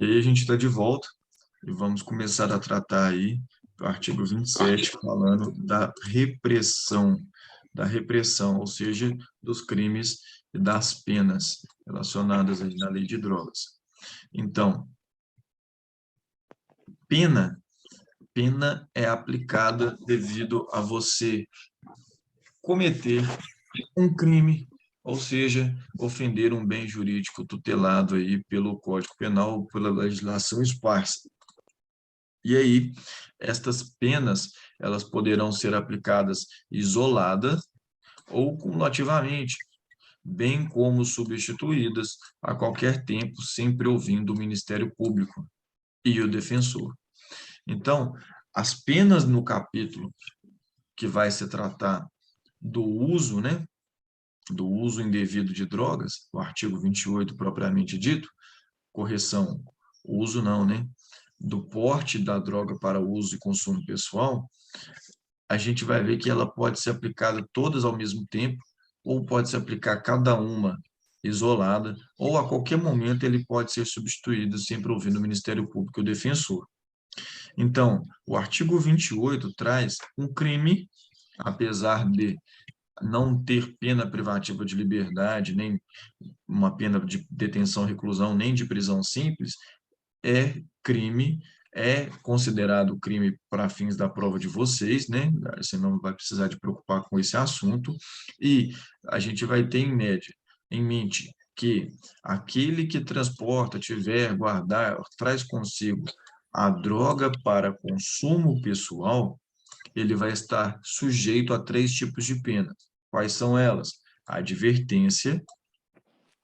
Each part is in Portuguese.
E aí a gente está de volta e vamos começar a tratar aí do artigo 27, falando da repressão, ou seja, dos crimes e das penas relacionadas aí na lei de drogas. Então, pena, pena é aplicada devido a você cometer um crime, ou seja, ofender um bem jurídico tutelado aí pelo Código Penal ou pela legislação esparsa. E aí, estas penas, elas poderão ser aplicadas isoladas ou cumulativamente, bem como substituídas a qualquer tempo, sempre ouvindo o Ministério Público e o defensor. Então, as penas no capítulo que vai se tratar do uso, né, do uso indevido de drogas, o artigo 28 propriamente dito, correção, uso não, né, do porte da droga para uso e consumo pessoal, a gente vai ver que ela pode ser aplicada todas ao mesmo tempo, ou pode se aplicar cada uma isolada, ou a qualquer momento ele pode ser substituído, sempre ouvindo o Ministério Público e o defensor. Então, o artigo 28 traz um crime, apesar de não ter pena privativa de liberdade, nem uma pena de detenção, reclusão, nem de prisão simples, é crime, é considerado crime para fins da prova de vocês, né? Você não vai precisar de preocupar com esse assunto. E a gente vai ter em mente que aquele que transporta, tiver, guardar, traz consigo a droga para consumo pessoal, ele vai estar sujeito a três tipos de pena. Quais são elas? A advertência,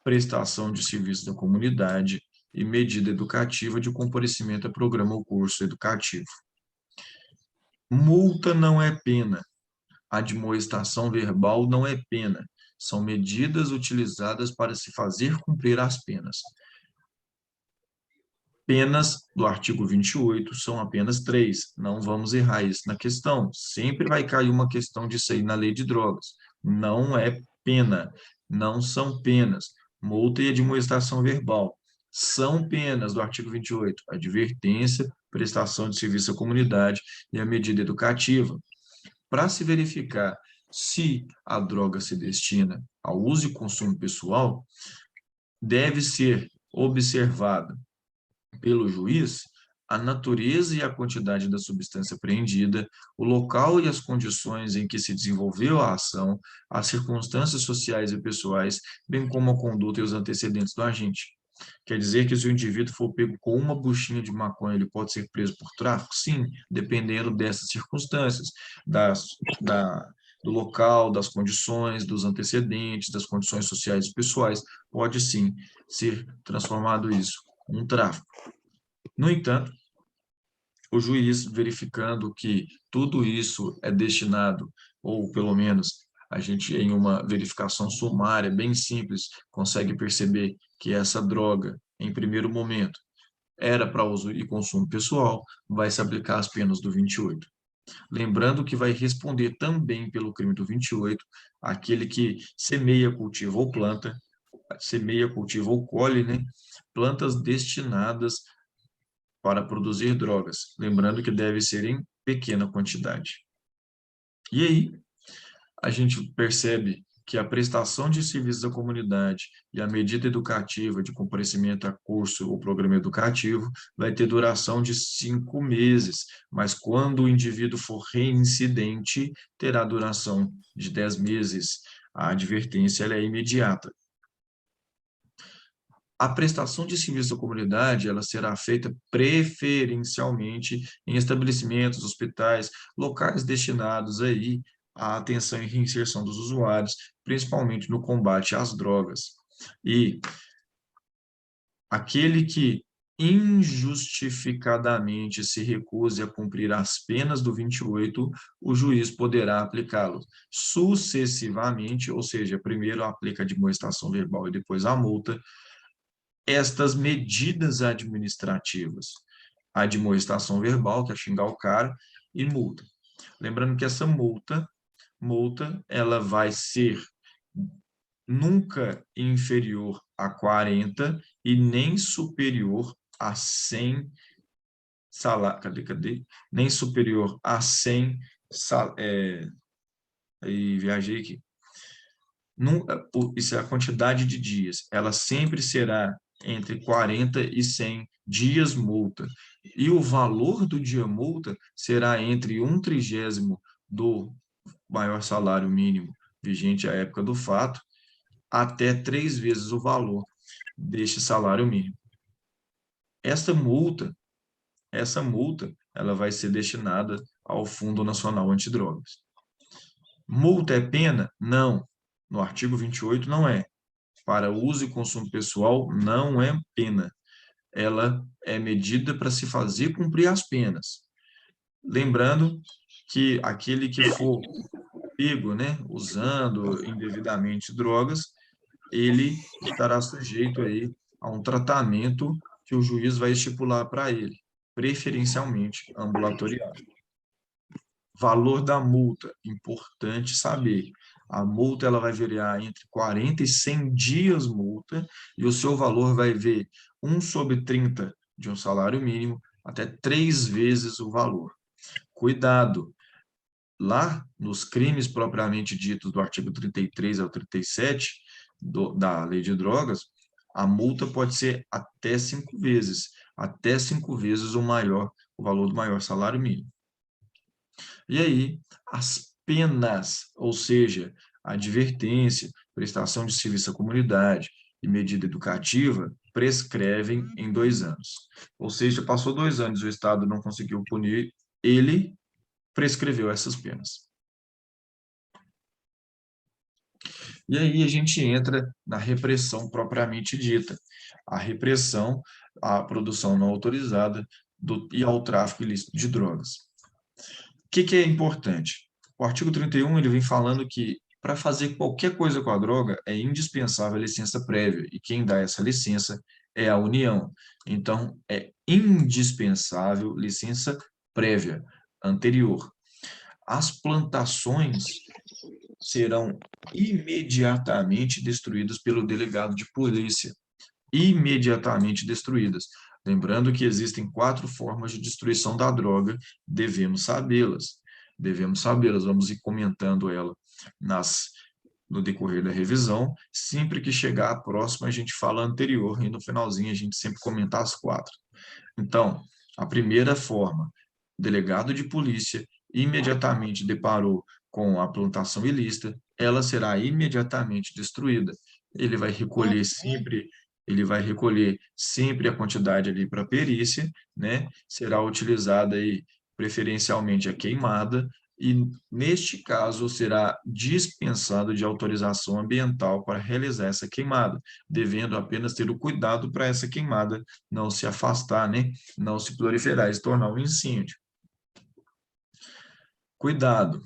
prestação de serviço da comunidade e medida educativa de comparecimento a programa ou curso educativo. Multa não é pena, admoestação verbal não é pena, são medidas utilizadas para se fazer cumprir as penas. Penas do artigo 28 são apenas três, não vamos errar isso na questão, sempre vai cair uma questão disso aí na lei de drogas, não é pena, não são penas, multa e admoestação verbal, são penas do artigo 28, advertência, prestação de serviço à comunidade e a medida educativa. Para se verificar se a droga se destina ao uso e consumo pessoal, deve ser observada pelo juiz a natureza e a quantidade da substância apreendida, o local e as condições em que se desenvolveu a ação, as circunstâncias sociais e pessoais, bem como a conduta e os antecedentes do agente. Quer dizer que se o indivíduo for pego com uma buchinha de maconha, ele pode ser preso por tráfico? Sim, dependendo dessas circunstâncias, das, da, do local, das condições, dos antecedentes, das condições sociais e pessoais, pode sim ser transformado isso em um tráfico. No entanto, o juiz, verificando que tudo isso é destinado, ou pelo menos a gente, em uma verificação sumária, bem simples, consegue perceber que essa droga, em primeiro momento, era para uso e consumo pessoal, vai se aplicar as penas do 28. Lembrando que vai responder também pelo crime do 28 aquele que semeia, cultiva ou colhe, né, plantas destinadas para produzir drogas, lembrando que deve ser em pequena quantidade. E aí, a gente percebe que a prestação de serviços à comunidade e a medida educativa de comparecimento a curso ou programa educativo vai ter duração de 5 meses, mas quando o indivíduo for reincidente, terá duração de 10 meses. A advertência ela é imediata. A prestação de serviço à comunidade, ela será feita preferencialmente em estabelecimentos, hospitais, locais destinados aí à atenção e reinserção dos usuários, principalmente no combate às drogas. E aquele que injustificadamente se recuse a cumprir as penas do 28, o juiz poderá aplicá-lo sucessivamente, ou seja, primeiro aplica a admoestação verbal e depois a multa, estas medidas administrativas, admoestação verbal, que é xingar o cara, e multa. Lembrando que essa multa, ela vai ser nunca inferior a 40 e nem superior a 100 salários, cadê? Nem superior a 100 aí viajei aqui. Isso é a quantidade de dias. Ela sempre será entre 40 e 100 dias multa. E o valor do dia multa será entre 1/30 do maior salário mínimo vigente à época do fato, até 3 vezes o valor deste salário mínimo. Essa multa, ela vai ser destinada ao Fundo Nacional Antidrogas. Multa é pena? Não. No artigo 28 não é. Para uso e consumo pessoal, não é pena. Ela é medida para se fazer cumprir as penas. Lembrando que aquele que for pego, né, usando indevidamente drogas, ele estará sujeito aí a um tratamento que o juiz vai estipular para ele, preferencialmente ambulatorial. Valor da multa, importante saber. A multa ela vai variar entre 40 e 100 dias multa, e o seu valor vai ver 1/30 de um salário mínimo até 3 vezes o valor. Cuidado, lá nos crimes propriamente ditos do artigo 33 ao 37 da Lei de Drogas, a multa pode ser até 5 vezes, até 5 vezes o valor do maior salário mínimo. E aí, as penas, ou seja, advertência, prestação de serviço à comunidade e medida educativa, prescrevem em 2 anos. Ou seja, passou 2 anos e o Estado não conseguiu punir, ele prescreveu essas penas. E aí a gente entra na repressão propriamente dita. A repressão à produção não autorizada e ao tráfico ilícito de drogas. O que é importante? O artigo 31 ele vem falando que para fazer qualquer coisa com a droga é indispensável a licença prévia, e quem dá essa licença é a União. Então, é indispensável licença prévia, anterior. As plantações serão imediatamente destruídas pelo delegado de polícia. Imediatamente destruídas. Lembrando que existem 4 formas de destruição da droga, devemos sabê-las. Devemos sabê-las, vamos ir comentando ela no decorrer da revisão. Sempre que chegar a próxima, a gente fala a anterior, e no finalzinho a gente sempre comenta as 4. Então, a primeira forma, o delegado de polícia imediatamente deparou com a plantação ilícita, ela será imediatamente destruída. Ele vai recolher sempre a quantidade ali para perícia, né? Será utilizada aí preferencialmente a queimada, e neste caso será dispensado de autorização ambiental para realizar essa queimada, devendo apenas ter o cuidado para essa queimada não se afastar, né? Não se proliferar e se tornar um incêndio. Cuidado!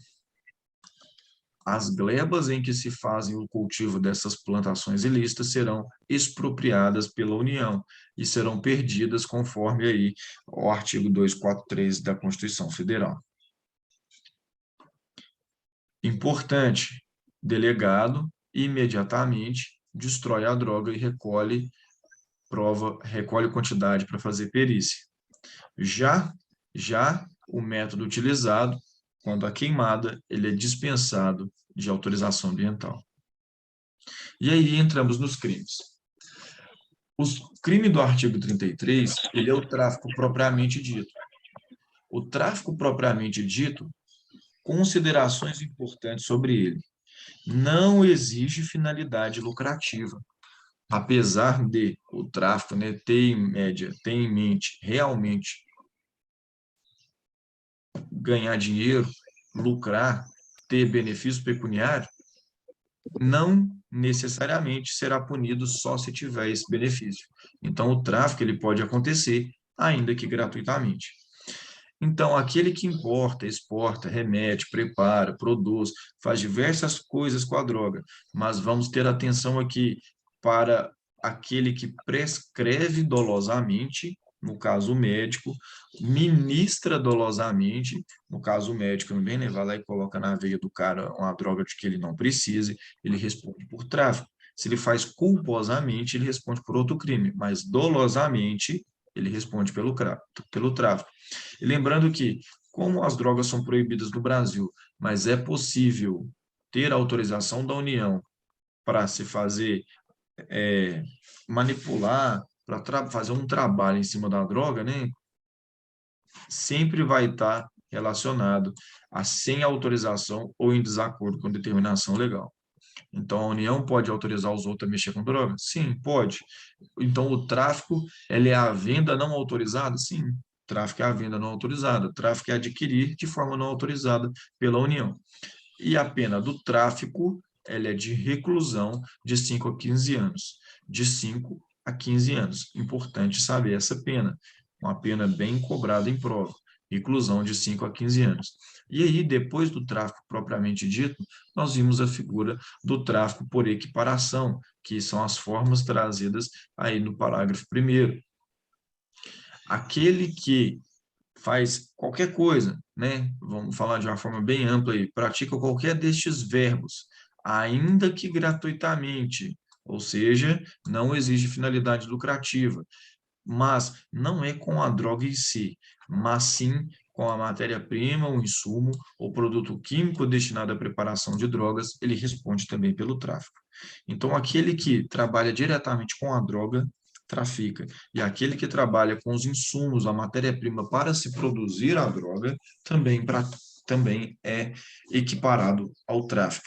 As glebas em que se fazem o cultivo dessas plantações ilícitas serão expropriadas pela União e serão perdidas conforme aí o artigo 243 da Constituição Federal. Importante, delegado imediatamente destrói a droga e recolhe quantidade para fazer perícia. Já o método utilizado, quando a queimada, ele é dispensado de autorização ambiental. E aí entramos nos crimes. O crime do artigo 33, ele é o tráfico propriamente dito. O tráfico propriamente dito, considerações importantes sobre ele. Não exige finalidade lucrativa. Apesar de o tráfico, né, ter em mente realmente ganhar dinheiro, lucrar, ter benefício pecuniário, não necessariamente será punido só se tiver esse benefício. Então, o tráfico ele pode acontecer, ainda que gratuitamente. Então, aquele que importa, exporta, remete, prepara, produz, faz diversas coisas com a droga, mas vamos ter atenção aqui para aquele que prescreve dolosamente, no caso o médico, ministra dolosamente, no caso o médico também, né, vai lá e coloca na veia do cara uma droga de que ele não precise, ele responde por tráfico. Se ele faz culposamente, ele responde por outro crime, mas dolosamente Ele responde pelo tráfico. E lembrando que, como as drogas são proibidas no Brasil, mas é possível ter autorização da União para se fazer, manipular, para fazer um trabalho em cima da droga, né? Sempre vai estar relacionado a sem autorização ou em desacordo com determinação legal. Então, a União pode autorizar os outros a mexer com droga? Sim, pode. Então, o tráfico, ele é a venda não autorizada? Sim, tráfico é a venda não autorizada. Tráfico é adquirir de forma não autorizada pela União. E a pena do tráfico, ela é de reclusão de 5 a 15 anos. De 5 a 15 anos. Importante saber essa pena. Uma pena bem cobrada em prova. Reclusão de 5 a 15 anos. E aí, depois do tráfico propriamente dito, nós vimos a figura do tráfico por equiparação, que são as formas trazidas aí no parágrafo 1º. Aquele que faz qualquer coisa, né? Vamos falar de uma forma bem ampla aí, pratica qualquer destes verbos, ainda que gratuitamente, ou seja, não exige finalidade lucrativa, mas não é com a droga em si, mas sim com a matéria-prima, o insumo ou produto químico destinado à preparação de drogas, ele responde também pelo tráfico. Então, aquele que trabalha diretamente com a droga, trafica. E aquele que trabalha com os insumos, a matéria-prima para se produzir a droga, também é equiparado ao tráfico.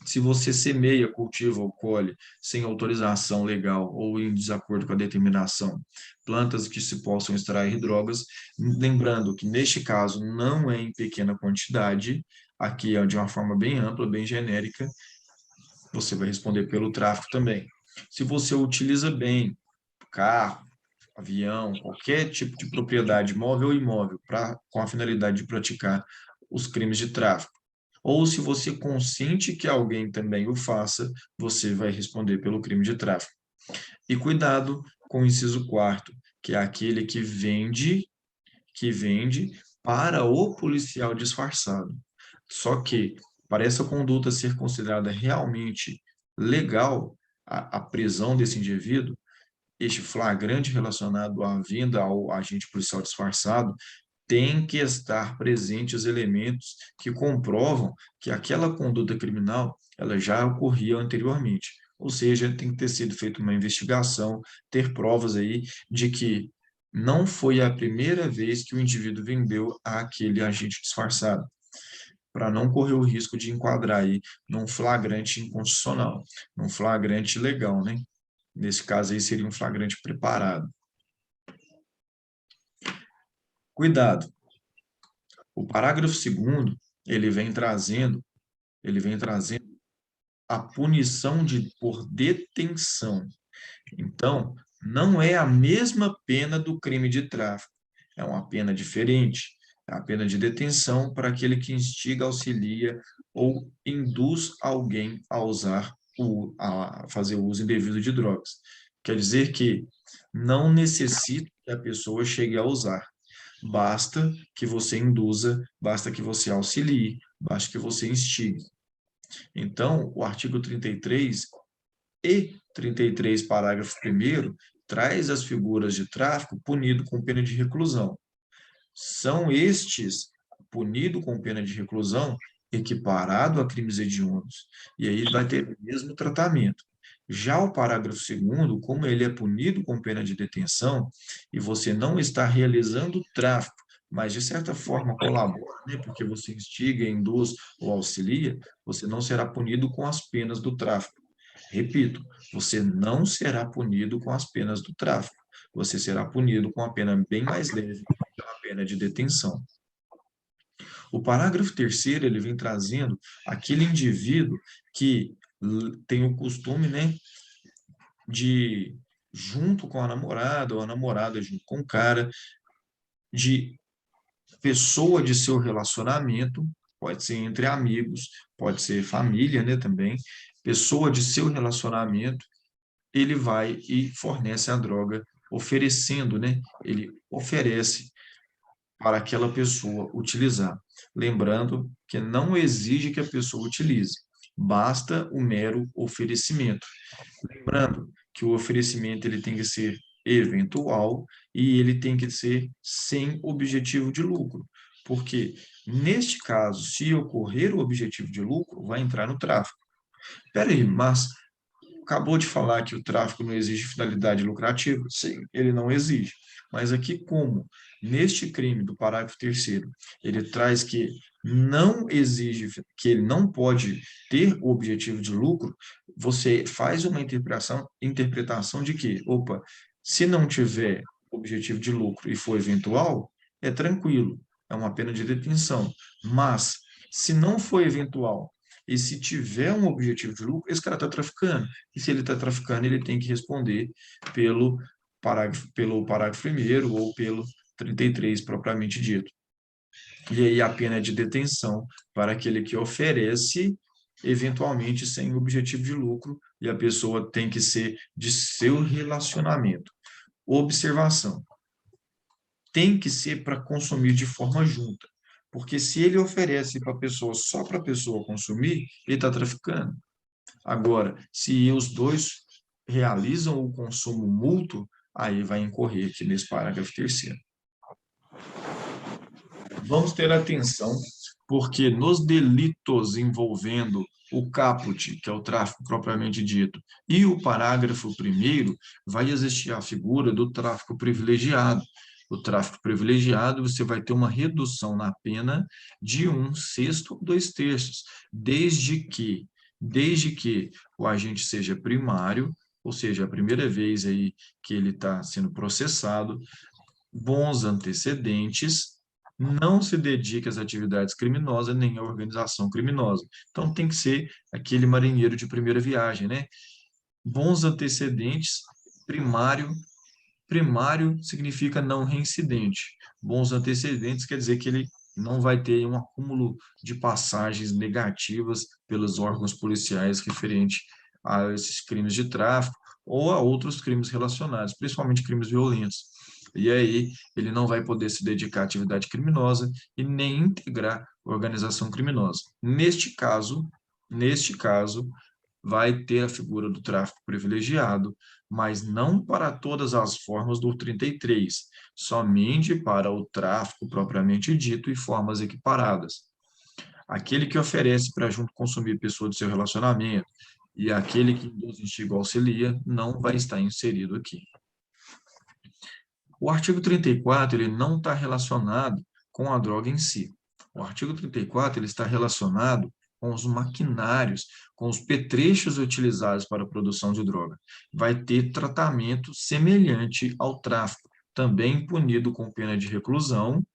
Se você semeia, cultiva ou colhe sem autorização legal ou em desacordo com a determinação, plantas que se possam extrair drogas, lembrando que neste caso não é em pequena quantidade, aqui é de uma forma bem ampla, bem genérica, você vai responder pelo tráfico também. Se você utiliza bem carro, avião, qualquer tipo de propriedade móvel ou imóvel com a finalidade de praticar os crimes de tráfico, ou se você consente que alguém também o faça, você vai responder pelo crime de tráfico. E cuidado com o inciso 4º, que é aquele que vende para o policial disfarçado. Só que, para essa conduta ser considerada realmente legal, a prisão desse indivíduo, este flagrante relacionado à venda ao agente policial disfarçado, tem que estar presentes elementos que comprovam que aquela conduta criminal ela já ocorria anteriormente. Ou seja, tem que ter sido feita uma investigação, ter provas aí de que não foi a primeira vez que o indivíduo vendeu àquele agente disfarçado, para não correr o risco de enquadrar aí num flagrante inconstitucional, num flagrante legal, né? Nesse caso aí seria um flagrante preparado. Cuidado, o parágrafo 2º, ele vem trazendo a punição por detenção. Então, não é a mesma pena do crime de tráfico, é uma pena diferente. É a pena de detenção para aquele que instiga, auxilia ou induz alguém a fazer uso indevido de drogas. Quer dizer que não necessita que a pessoa chegue a usar. Basta que você induza, basta que você auxilie, basta que você instigue. Então, o artigo 33, parágrafo 1º, traz as figuras de tráfico punido com pena de reclusão. São estes, punido com pena de reclusão, equiparado a crimes hediondos. E aí vai ter o mesmo tratamento. Já o parágrafo 2º, como ele é punido com pena de detenção, e você não está realizando tráfico, mas de certa forma colabora, né, porque você instiga, induz ou auxilia, você não será punido com as penas do tráfico. Repito, você não será punido com as penas do tráfico. Você será punido com a pena bem mais leve, a pena de detenção. O parágrafo 3º, ele vem trazendo aquele indivíduo que tem o costume, né, de, junto com a namorada, ou a namorada junto com o cara, de pessoa de seu relacionamento, pode ser entre amigos, pode ser família, né, também, pessoa de seu relacionamento, ele vai e fornece a droga, oferecendo, né, ele oferece para aquela pessoa utilizar. Lembrando que não exige que a pessoa utilize, basta o mero oferecimento. Lembrando que o oferecimento ele tem que ser eventual e ele tem que ser sem objetivo de lucro. Porque, neste caso, se ocorrer o objetivo de lucro, vai entrar no tráfico. Espera aí, mas acabou de falar que o tráfico não exige finalidade lucrativa? Sim, ele não exige. Mas aqui, como neste crime do parágrafo 3º, ele traz que não exige, que ele não pode ter o objetivo de lucro, você faz uma interpretação de que, opa, se não tiver objetivo de lucro e for eventual, é tranquilo, é uma pena de detenção. Mas, se não for eventual, e se tiver um objetivo de lucro, esse cara está traficando. E se ele está traficando, ele tem que responder pelo parágrafo primeiro ou pelo 33, propriamente dito. E aí a pena é de detenção para aquele que oferece, eventualmente sem objetivo de lucro, e a pessoa tem que ser de seu relacionamento. Observação: tem que ser para consumir de forma junta. Porque se ele oferece para a pessoa só para a pessoa consumir, ele está traficando. Agora, se os dois realizam o consumo mútuo, aí vai incorrer aqui nesse parágrafo 3º. Vamos ter atenção, porque nos delitos envolvendo o caput, que é o tráfico propriamente dito, e o parágrafo 1º, vai existir a figura do tráfico privilegiado. O tráfico privilegiado, você vai ter uma redução na pena de 1/6 ou 2/3, desde que o agente seja primário, ou seja, a primeira vez aí que ele está sendo processado, bons antecedentes, não se dedica às atividades criminosas nem à organização criminosa. Então, tem que ser aquele marinheiro de primeira viagem, né? Bons antecedentes, primário. Primário significa não reincidente. Bons antecedentes quer dizer que ele não vai ter um acúmulo de passagens negativas pelos órgãos policiais referente a esses crimes de tráfico ou a outros crimes relacionados, principalmente crimes violentos. E aí ele não vai poder se dedicar à atividade criminosa e nem integrar a organização criminosa. Neste caso, vai ter a figura do tráfico privilegiado, mas não para todas as formas do 33, somente para o tráfico propriamente dito e formas equiparadas. Aquele que oferece para junto consumir pessoa do seu relacionamento e aquele que induz, instiga ou auxilia não vai estar inserido aqui. O artigo 34, ele não está relacionado com a droga em si. O artigo 34, ele está relacionado com os maquinários, com os petrechos utilizados para a produção de droga. Vai ter tratamento semelhante ao tráfico, também punido com pena de reclusão,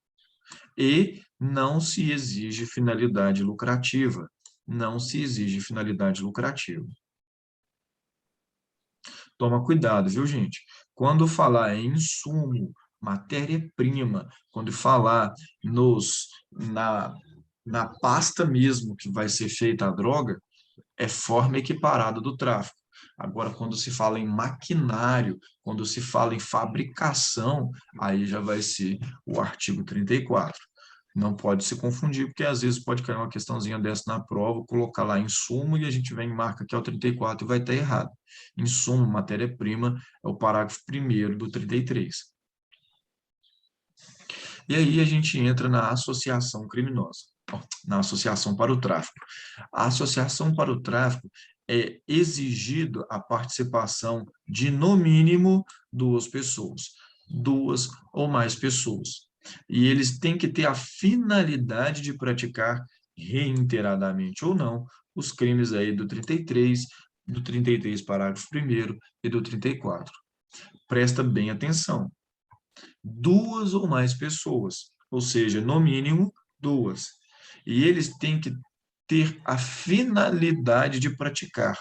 e não se exige finalidade lucrativa. Não se exige finalidade lucrativa. Toma cuidado, viu, gente? Quando falar em insumo, matéria-prima, quando falar na pasta mesmo que vai ser feita a droga, é forma equiparada do tráfico. Agora, quando se fala em maquinário, quando se fala em fabricação, aí já vai ser o artigo 34. Não pode se confundir, porque às vezes pode cair uma questãozinha dessa na prova, colocar lá insumo e a gente vem e marca que é o 34 e vai estar errado. Insumo, matéria-prima, é o parágrafo 1º do 33. E aí a gente entra na associação criminosa, na associação para o tráfico. A associação para o tráfico é exigido a participação de, no mínimo, duas ou mais pessoas. E eles têm que ter a finalidade de praticar reiteradamente ou não os crimes aí do 33, parágrafo 1º e do 34. Presta bem atenção. Duas ou mais pessoas, ou seja, no mínimo duas. E eles têm que ter a finalidade de praticar.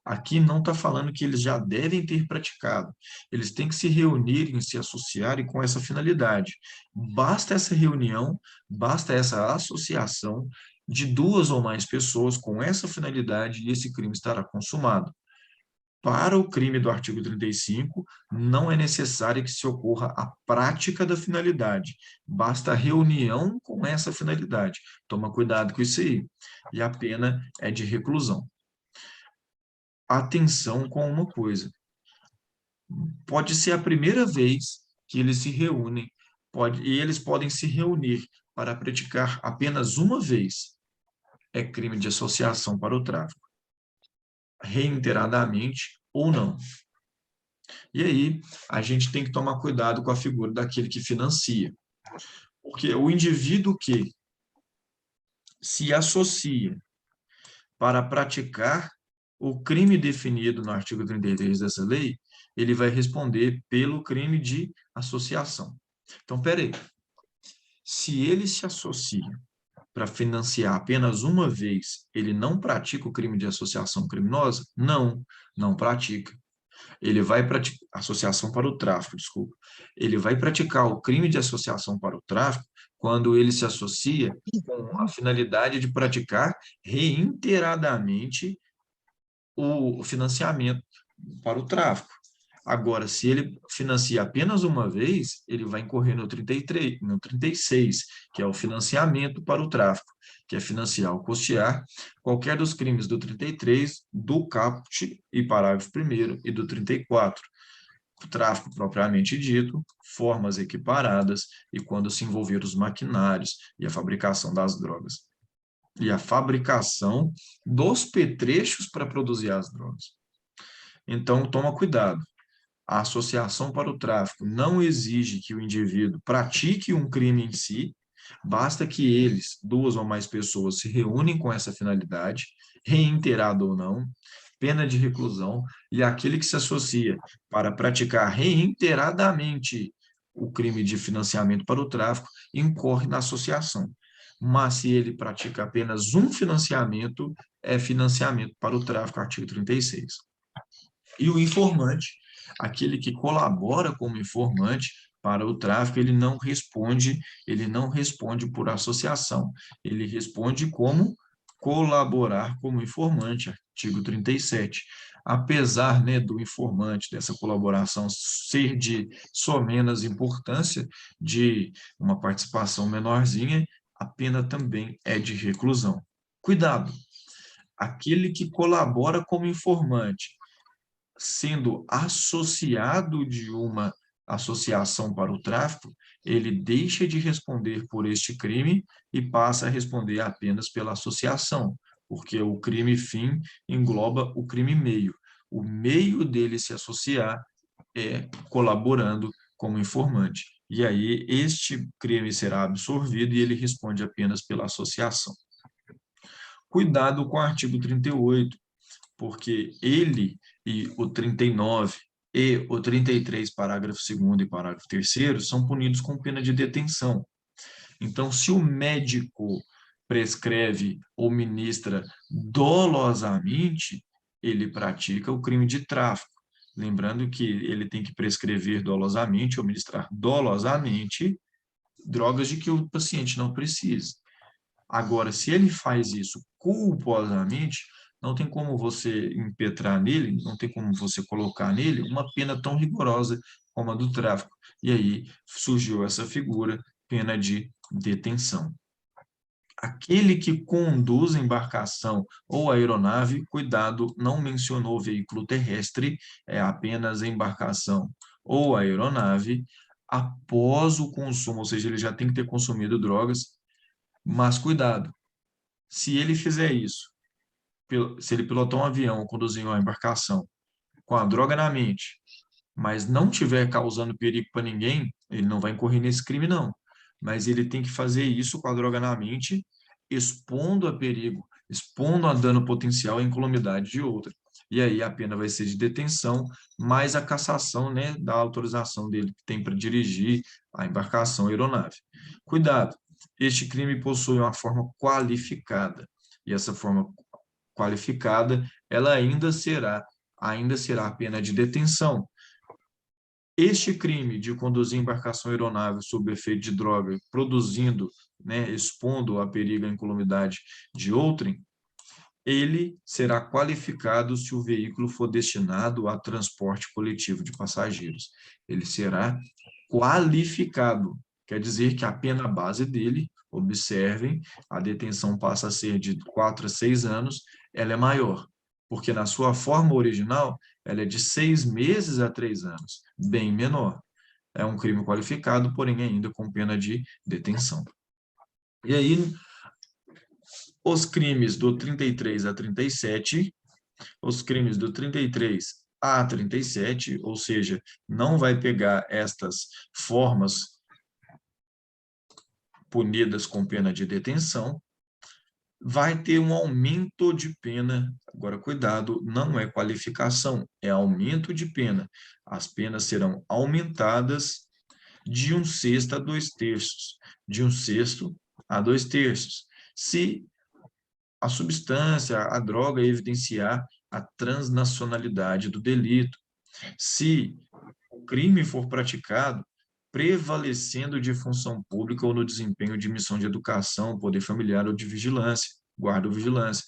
Aqui não está falando que eles já devem ter praticado. Eles têm que se reunirem, se associarem com essa finalidade. Basta essa reunião, basta essa associação de duas ou mais pessoas com essa finalidade e esse crime estará consumado. Para o crime do artigo 35, não é necessário que se ocorra a prática da finalidade, basta a reunião com essa finalidade. Toma cuidado com isso aí. E a pena é de reclusão. Atenção com uma coisa. pode ser a primeira vez que eles se reúnem, e eles podem se reunir para praticar apenas uma vez. É crime de associação para o tráfico, reiteradamente ou não. E aí, a gente tem que tomar cuidado com a figura daquele que financia. Porque o indivíduo que se associa para praticar o crime definido no artigo 33 dessa lei, ele vai responder pelo crime de associação. Então, peraí. Se ele se associa para financiar apenas uma vez, ele não pratica o crime de associação criminosa? Não, não pratica. Ele vai praticar associação para o tráfico, desculpa. Ele vai praticar o crime de associação para o tráfico quando ele se associa com a finalidade de praticar reiteradamente o financiamento para o tráfico. Agora, se ele financia apenas uma vez, ele vai incorrer no 33, no 36, que é o financiamento para o tráfico, que é financiar ou custear qualquer dos crimes do 33, do caput e parágrafo 1º e do 34. O tráfico propriamente dito, formas equiparadas e quando se envolver os maquinários e a fabricação das drogas. E a fabricação dos petrechos para produzir as drogas. Então, toma cuidado. A associação para o tráfico não exige que o indivíduo pratique um crime em si, basta que eles, duas ou mais pessoas, se reúnem com essa finalidade, reiterado ou não, pena de reclusão, e aquele que se associa para praticar reiteradamente o crime de financiamento para o tráfico, incorre na associação. Mas se ele pratica apenas um financiamento, é financiamento para o tráfico, artigo 36. E o informante, aquele que colabora como informante para o tráfico, ele não responde por associação, ele responde como colaborar como informante, artigo 37. Apesar, né, do informante, dessa colaboração ser de menos importância, de uma participação menorzinha, a pena também é de reclusão. Cuidado! Aquele que colabora como informante, sendo associado de uma associação para o tráfico, ele deixa de responder por este crime e passa a responder apenas pela associação, porque o crime fim engloba o crime meio. O meio dele se associar é colaborando como informante. E aí este crime será absorvido e ele responde apenas pela associação. Cuidado com o artigo 38, porque ele e o 39 e o 33, parágrafo 2º e parágrafo 3º, são punidos com pena de detenção. Então, se o médico prescreve ou ministra dolosamente, ele pratica o crime de tráfico. Lembrando que ele tem que prescrever dolosamente ou ministrar dolosamente drogas de que o paciente não precisa. Agora, se ele faz isso culposamente, não tem como você impetrar nele, não tem como você colocar nele uma pena tão rigorosa como a do tráfico. E aí surgiu essa figura, pena de detenção. Aquele que conduz a embarcação ou aeronave, cuidado, não mencionou veículo terrestre, é apenas a embarcação ou aeronave, após o consumo, ou seja, ele já tem que ter consumido drogas, mas cuidado, se ele fizer isso, se ele pilotar um avião ou conduzir uma embarcação com a droga na mente, mas não estiver causando perigo para ninguém, ele não vai incorrer nesse crime, não. Mas ele tem que fazer isso com a droga na mente, expondo a perigo, expondo a dano potencial e incolumidade de outra. E aí a pena vai ser de detenção, mais a cassação, né, da autorização dele que tem para dirigir a embarcação, a aeronave. Cuidado, este crime possui uma forma qualificada, e essa forma qualificada, ela ainda será a pena de detenção. Este crime de conduzir embarcação aeronável sob efeito de droga, produzindo, né, expondo a perigo e incolumidade de outrem, ele será qualificado se o veículo for destinado a transporte coletivo de passageiros. Ele será qualificado, quer dizer que a pena base dele, observem, a detenção passa a ser de 4 a 6 anos, ela é maior, porque na sua forma original, ela é de 6 meses a 3 anos, bem menor. É um crime qualificado, porém ainda com pena de detenção. E aí, os crimes do 33 a 37, os crimes do 33 a 37, ou seja, não vai pegar estas formas punidas com pena de detenção, vai ter um aumento de pena. Agora, cuidado, não é qualificação, é aumento de pena. As penas serão aumentadas de 1/6 a 2/3, de 1/6 a 2/3. Se a substância, a droga evidenciar a transnacionalidade do delito, se o crime for praticado prevalecendo de função pública ou no desempenho de missão de educação, poder familiar ou de vigilância, guarda ou vigilância.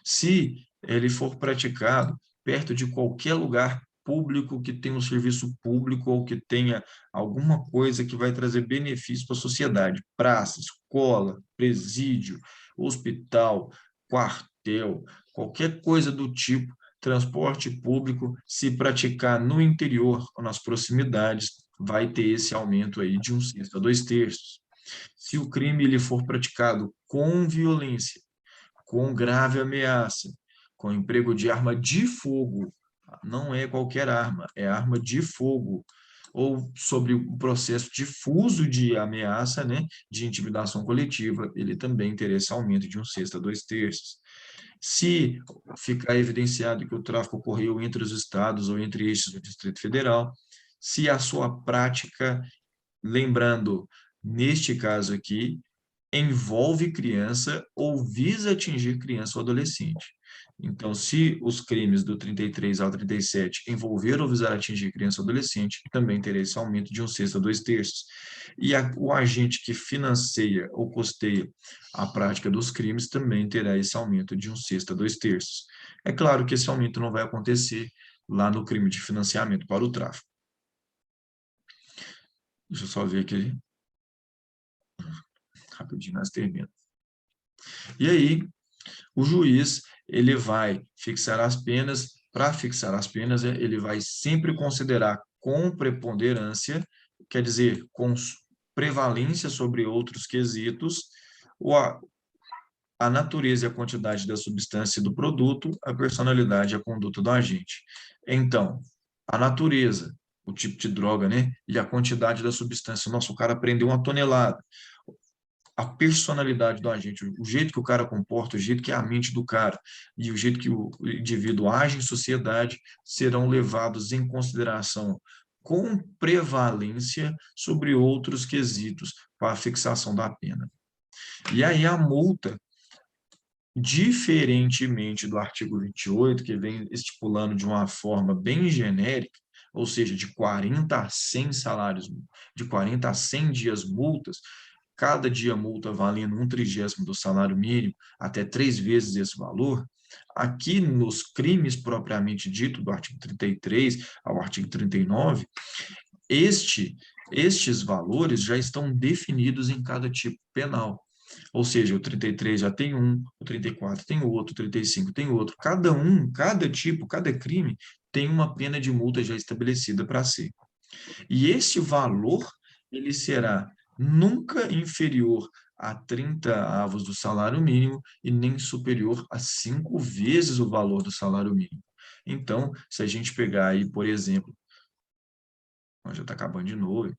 Se ele for praticado perto de qualquer lugar público que tenha um serviço público ou que tenha alguma coisa que vai trazer benefício para a sociedade, praça, escola, presídio, hospital, quartel, qualquer coisa do tipo, transporte público, se praticar no interior ou nas proximidades, vai ter esse aumento aí de 1/6 a 2/3. Se o crime ele for praticado com violência, com grave ameaça, com emprego de arma de fogo, não é qualquer arma, é arma de fogo, ou sobre o processo difuso de ameaça, né, de intimidação coletiva, ele também terá esse aumento de 1/6 a 2/3. Se ficar evidenciado que o tráfico ocorreu entre os estados ou entre estes do Distrito Federal, se a sua prática, lembrando, neste caso aqui, envolve criança ou visa atingir criança ou adolescente. Então, se os crimes do 33 ao 37 envolver ou visar atingir criança ou adolescente, também terá esse aumento de 1/6 a 2/3. E o agente que financia ou custeia a prática dos crimes também terá esse aumento de 1/6 a 2/3. É claro que esse aumento não vai acontecer lá no crime de financiamento para o tráfico. Deixa eu só ver aqui, rapidinho nós terminamos. E aí, o juiz, ele vai fixar as penas. Para fixar as penas, ele vai sempre considerar com preponderância, quer dizer, com prevalência sobre outros quesitos, a natureza e a quantidade da substância e do produto, a personalidade e a conduta do agente. Então, a natureza, o tipo de droga, né? E a quantidade da substância. Nossa, o cara prendeu 1 tonelada. A personalidade do agente, o jeito que o cara comporta, o jeito que é a mente do cara e o jeito que o indivíduo age em sociedade serão levados em consideração com prevalência sobre outros quesitos para a fixação da pena. E aí a multa, diferentemente do artigo 28, que vem estipulando de uma forma bem genérica, ou seja, de 40 a 100 salários, de 40 a 100 dias multas, cada dia multa valendo 1/30 do salário mínimo, até 3 vezes esse valor, aqui nos crimes propriamente dito, do artigo 33 ao artigo 39, estes valores já estão definidos em cada tipo penal. Ou seja, o 33 já tem um, o 34 tem outro, o 35 tem outro. Cada tipo, cada crime tem uma pena de multa já estabelecida para si. E este valor, ele será nunca inferior a 30 avos do salário mínimo e nem superior a 5 vezes o valor do salário mínimo. Então, se a gente pegar aí, por exemplo, já está acabando de novo,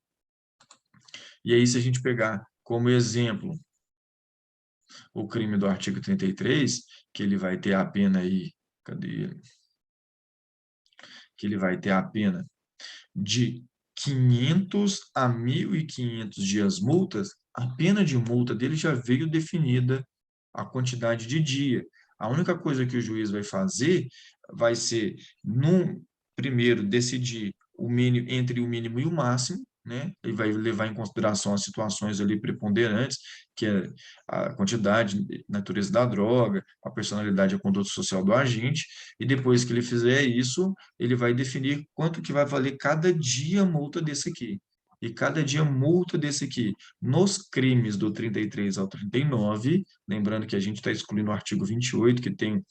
e aí se a gente pegar como exemplo o crime do artigo 33, que ele vai ter a pena aí, cadê ele? Que ele vai ter a pena de 500 a 1.500 dias multas, a pena de multa dele já veio definida a quantidade de dia. A única coisa que o juiz vai fazer vai ser, primeiro, decidir o mínimo, entre o mínimo e o máximo, né? Ele vai levar em consideração as situações ali preponderantes, que é a quantidade, natureza da droga, a personalidade e a conduta social do agente, e depois que ele fizer isso, ele vai definir quanto que vai valer cada dia a multa desse aqui. e cada dia multa desse aqui. Nos crimes do 33 ao 39, lembrando que a gente está excluindo o artigo 28, que tem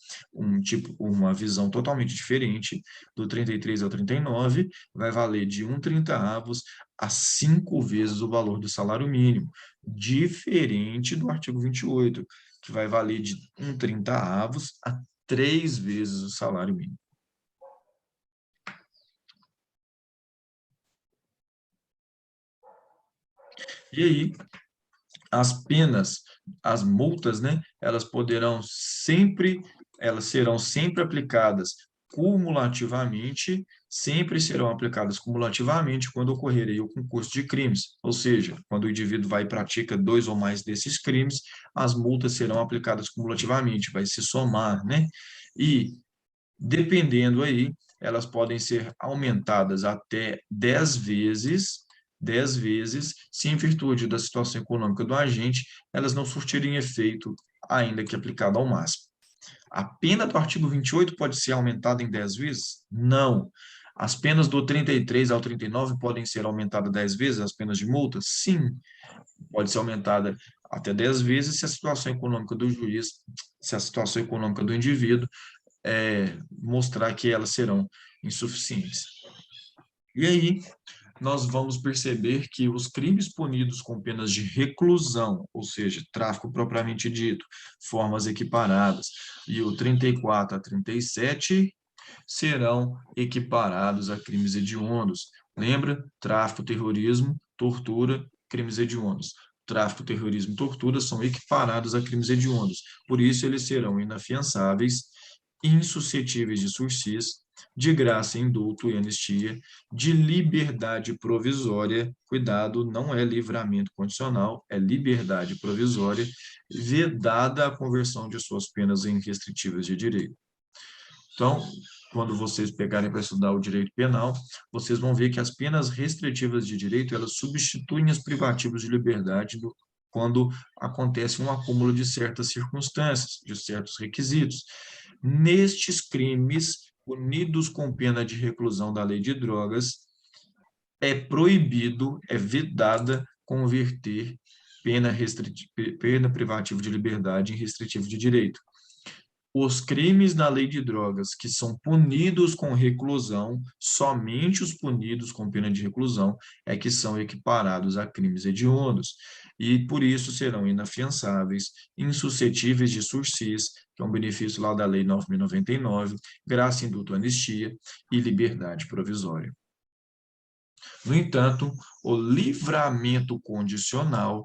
uma visão totalmente diferente, do 33 ao 39, vai valer de 1/30 a 5 vezes o valor do salário mínimo, diferente do artigo 28, que vai valer de 1/30 a 3 vezes o salário mínimo. E aí, as penas, as multas, né, elas serão sempre aplicadas cumulativamente, sempre serão aplicadas cumulativamente quando ocorrer aí o concurso de crimes, ou seja, quando o indivíduo vai e pratica 2 ou mais desses crimes, as multas serão aplicadas cumulativamente, vai se somar, né? E, dependendo aí, elas podem ser aumentadas até 10 vezes, se em virtude da situação econômica do agente, elas não surtirem efeito, ainda que aplicado ao máximo. A pena do artigo 28 pode ser aumentada em 10 vezes? Não. As penas do 33 ao 39 podem ser aumentadas 10 vezes, as penas de multa? Sim. Pode ser aumentada até 10 vezes se a situação econômica do juiz, se a situação econômica do indivíduo mostrar que elas serão insuficientes. E aí, nós vamos perceber que os crimes punidos com penas de reclusão, ou seja, tráfico propriamente dito, formas equiparadas, e o 34 a 37 serão equiparados a crimes hediondos. Lembra? Tráfico, terrorismo, tortura, crimes hediondos. Tráfico, terrorismo e tortura são equiparados a crimes hediondos. Por isso, eles serão inafiançáveis, insuscetíveis de sursis, de graça, indulto e anistia, de liberdade provisória, cuidado, não é livramento condicional, é liberdade provisória, vedada a conversão de suas penas em restritivas de direito. Então, quando vocês pegarem para estudar o direito penal, vocês vão ver que as penas restritivas de direito, elas substituem as privativas de liberdade quando acontece um acúmulo de certas circunstâncias, de certos requisitos. Nestes crimes, punidos com pena de reclusão da lei de drogas, é proibido, é vedada converter pena privativa de liberdade em restritivo de direito. Os crimes da lei de drogas que são punidos com reclusão, somente os punidos com pena de reclusão, é que são equiparados a crimes hediondos, e por isso serão inafiançáveis, insuscetíveis de sursis, que é um benefício lá da Lei 9.099, graça, indulto, anistia e liberdade provisória. No entanto, o livramento condicional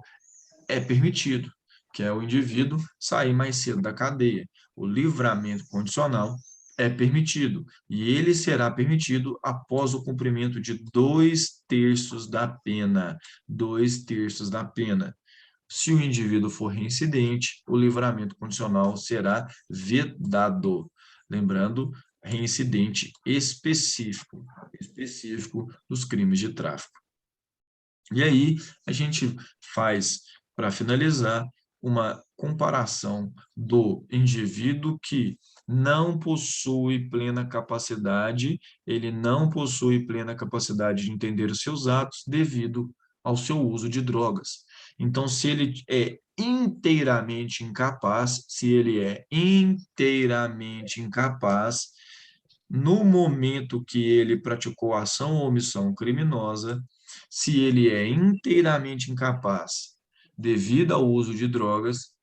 é permitido, que é o indivíduo sair mais cedo da cadeia. O livramento condicional é permitido, e ele será permitido após o cumprimento de 2/3 da pena. 2/3 da pena. Se o indivíduo for reincidente, o livramento condicional será vedado. Lembrando, reincidente específico dos crimes de tráfico. E aí, a gente faz, para finalizar, uma comparação do indivíduo que não possui plena capacidade, ele não possui plena capacidade de entender os seus atos devido ao seu uso de drogas. Então, se ele é inteiramente incapaz, no momento que ele praticou ação ou omissão criminosa, se ele é inteiramente incapaz devido ao uso de drogas,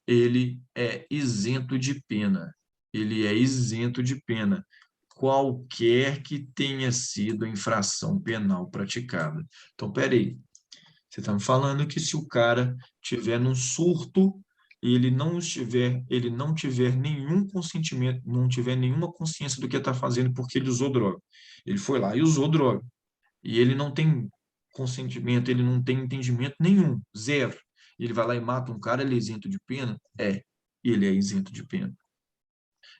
ele é isento de pena. Ele é isento de pena, qualquer que tenha sido a infração penal praticada. Então, peraí, você está me falando que se o cara tiver num surto, ele não tiver nenhum consentimento, não tiver nenhuma consciência do que está fazendo porque ele usou droga. Ele foi lá e usou droga. E ele não tem consentimento, ele não tem entendimento nenhum, zero. E ele vai lá e mata um cara, ele é isento de pena? Ele é isento de pena.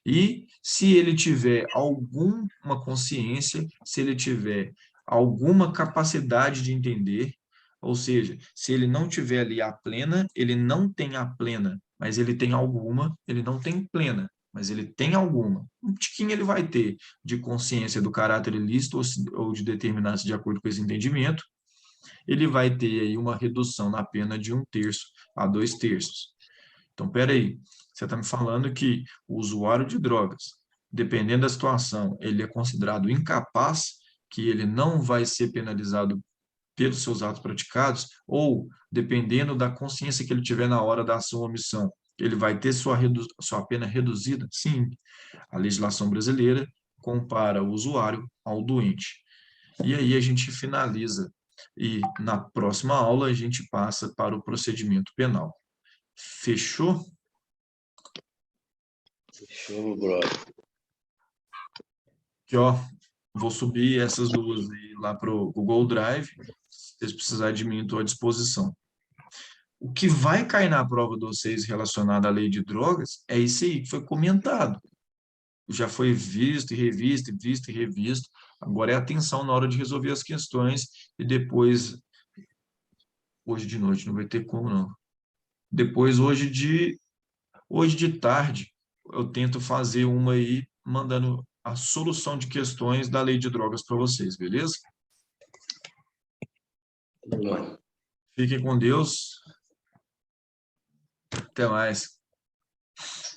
E se ele tiver alguma consciência, se ele tiver alguma capacidade de entender, ou seja, se ele não tiver ali a plena, ele não tem a plena, mas ele tem alguma, ele não tem plena, mas ele tem alguma. Um tiquinho ele vai ter de consciência do caráter ilícito ou de determinar-se de acordo com esse entendimento, ele vai ter aí uma redução na pena de 1/3 a 2/3. Então, espera aí, você está me falando que o usuário de drogas, dependendo da situação, ele é considerado incapaz, que ele não vai ser penalizado pelos seus atos praticados, ou, dependendo da consciência que ele tiver na hora da ação ou omissão, ele vai ter sua pena reduzida? Sim, a legislação brasileira compara o usuário ao doente. E aí a gente finaliza. E na próxima aula a gente passa para o procedimento penal. Fechou? Show, brother. Aqui, ó, vou subir essas duas aí lá para o Google Drive. Se vocês precisarem de mim, estou à disposição. O que vai cair na prova de vocês relacionado à lei de drogas é isso aí que foi comentado. Já foi visto e revisto, visto e revisto. Agora é atenção na hora de resolver as questões e depois, hoje de noite, não vai ter como não. Depois, hoje de tarde, eu tento fazer uma aí, mandando a solução de questões da lei de drogas para vocês, beleza? Bom. Fiquem com Deus. Até mais.